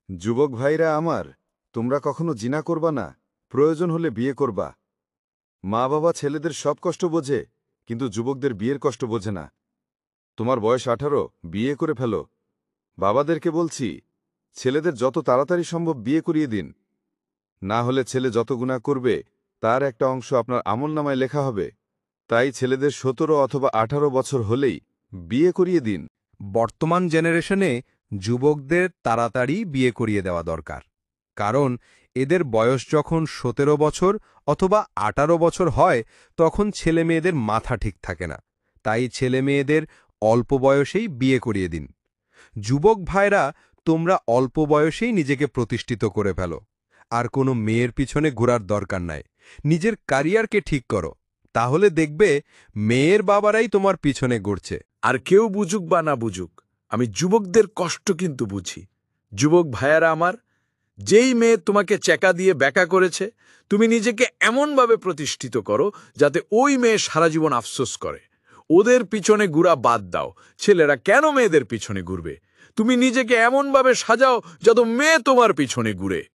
যুবক ভাইরা আমার, তোমরা কখনো জিনা করবা না, প্রয়োজন হলে বিয়ে করবা। মা বাবা ছেলেদের সব কষ্ট বোঝে, কিন্তু যুবকদের বিয়ের কষ্ট বোঝে না। তোমার বয়স 18, বিয়ে করে ফেলো। বাবাদেরকে বলছি, ছেলেদের যত তাড়াতাড়ি সম্ভব বিয়ে করিয়ে দিন। না হলে ছেলে যত গুনাহ করবে তার একটা অংশ আপনার আমলনামায় লেখা হবে। তাই ছেলেদের 17 অথবা 18 বছর হলেই বিয়ে করিয়ে দিন। বর্তমান জেনারেশনে যুবকদের তাড়াতাড়ি বিয়ে করিয়ে দেওয়া দরকার, কারণ এদের বয়স যখন 17 বছর অথবা 18 বছর হয় তখন ছেলে মেয়েদের মাথা ঠিক থাকে না। তাই ছেলে মেয়েদের অল্প বয়সেই বিয়ে করিয়ে দিন। যুবক ভাইরা, তোমরা অল্প বয়সেই নিজেকে প্রতিষ্ঠিত করে ফেলো। আর কোনো মেয়ের পিছনে ঘোরার দরকার নাই। নিজের ক্যারিয়ারকে ঠিক করো, তাহলে দেখবে মেয়ের বাবারাই তোমার পিছনে ঘুরছে। আর কেউ বুঝুক বা না বুঝুক, আমি যুবকদের কষ্ট কিন্তু বুঝি। যুবক ভাইয়ারা আমার, যেই মেয়ে তোমাকে চেকা দিয়ে ব্যাকা করেছে, তুমি নিজেকে এমনভাবে প্রতিষ্ঠিত করো যাতে ওই মেয়ে সারা জীবন আফসোস করে। ওদের পিছনে ঘুরা বাদ দাও। ছেলেরা কেন মেয়েদের পিছনে ঘুরবে? তুমি নিজেকে এমনভাবে সাজাও যাতে মেয়ে তোমার পিছনে ঘুরে।